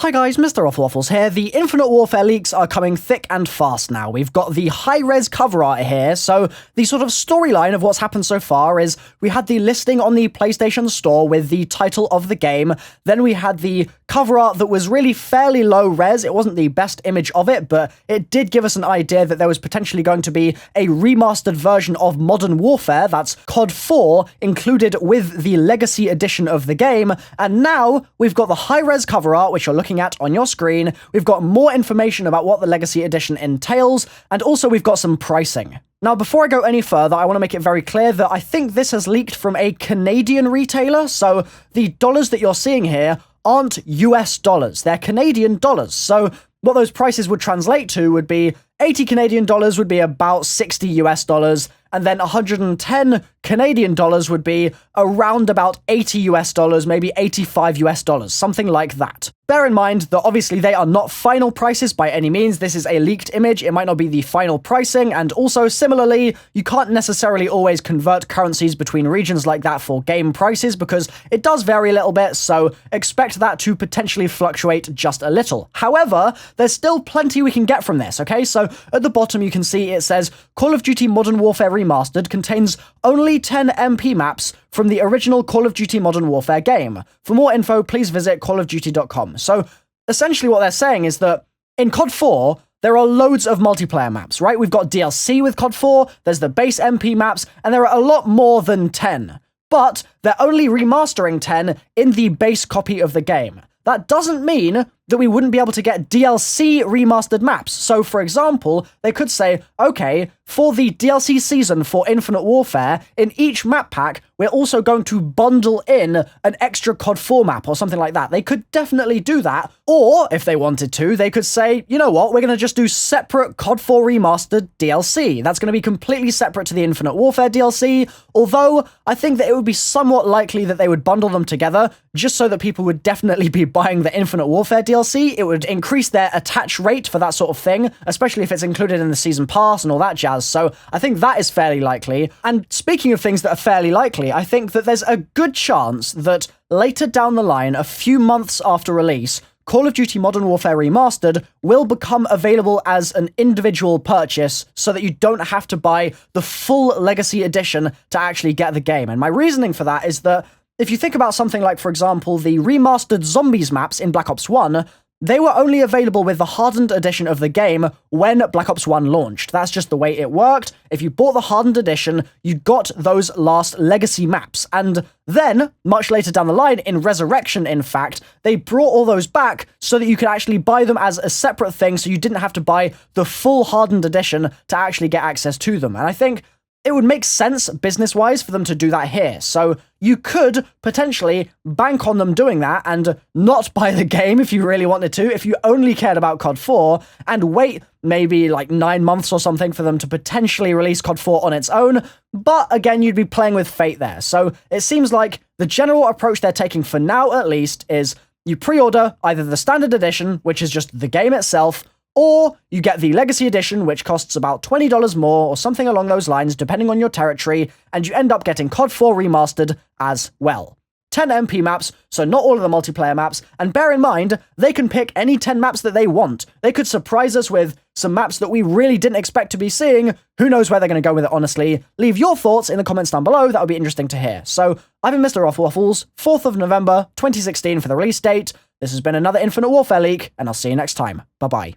Hi guys, MrRoflWaffles here. The Infinite Warfare leaks are coming thick and fast now. We've got the high-res cover art here, so the sort of storyline of what's happened so far is we had the listing on the PlayStation Store with the title of the game, then we had the cover art that was really fairly low res. It wasn't the best image of it, but it did give us an idea that there was potentially going to be a remastered version of Modern Warfare, that's CoD 4, included with the Legacy edition of the game, and now we've got the high-res cover art, which you're looking at on your screen. We've got more information about what the Legacy edition entails, and also we've got some pricing. Now, before I go any further, I want to make it very clear that I think this has leaked from a Canadian retailer, so the dollars that you're seeing here aren't US dollars, they're Canadian dollars. So what those prices would translate to would be 80 Canadian dollars would be about 60 US dollars, and then 110 Canadian dollars would be around about 80 US dollars, maybe 85 US dollars, something like that. Bear in mind that obviously they are not final prices by any means. This is a leaked image. It might not be the final pricing, and also similarly, you can't necessarily always convert currencies between regions like that for game prices because it does vary a little bit, so expect that to potentially fluctuate just a little. However, there's still plenty we can get from this, okay? So at the bottom you can see it says Call of Duty Modern Warfare Remastered contains only 10 MP maps from the original Call of Duty Modern Warfare game. For more info, please visit callofduty.com. So essentially what they're saying is that in CoD 4, there are loads of multiplayer maps, right? We've got DLC with CoD 4, there's the base MP maps, and there are a lot more than 10. But they're only remastering 10 in the base copy of the game. That doesn't mean that we wouldn't be able to get DLC remastered maps. So, for example, they could say, okay, for the DLC season for Infinite Warfare, in each map pack, we're also going to bundle in an extra CoD 4 map or something like that. They could definitely do that. Or, if they wanted to, they could say, you know what, we're going to just do separate CoD 4 remastered DLC. That's going to be completely separate to the Infinite Warfare DLC, although I think that it would be somewhat likely that they would bundle them together, just so that people would definitely be buying the Infinite Warfare DLC. It would increase their attach rate for that sort of thing, especially if it's included in the season pass and all that jazz. So I think that is fairly likely. And speaking of things that are fairly likely, I think that there's a good chance that later down the line, a few months after release, Call of Duty Modern Warfare Remastered will become available as an individual purchase so that you don't have to buy the full Legacy edition to actually get the game. And my reasoning for that is that if you think about something like, for example, the remastered Zombies maps in Black Ops 1, they were only available with the hardened edition of the game when Black Ops 1 launched. That's just the way it worked. If you bought the hardened edition, you got those last Legacy maps. And then, much later down the line, in Resurrection, in fact, they brought all those back so that you could actually buy them as a separate thing, so you didn't have to buy the full hardened edition to actually get access to them. And I think it would make sense business-wise for them to do that here. So you could potentially bank on them doing that and not buy the game if you really wanted to, if you only cared about CoD 4, and wait maybe like 9 months or something for them to potentially release CoD 4 on its own. But again, you'd be playing with fate there. So it seems like the general approach they're taking for now, at least, is you pre-order either the standard edition, which is just the game itself, or you get the Legacy Edition, which costs about $20 more or something along those lines, depending on your territory, and you end up getting CoD 4 Remastered as well. 10 MP maps, so not all of the multiplayer maps, and bear in mind, they can pick any 10 maps that they want. They could surprise us with some maps that we really didn't expect to be seeing. Who knows where they're going to go with it, honestly. Leave your thoughts in the comments down below, that would be interesting to hear. So, I've been MrRoflWaffles, 4th of November, 2016 for the release date. This has been another Infinite Warfare leak, and I'll see you next time. Bye-bye.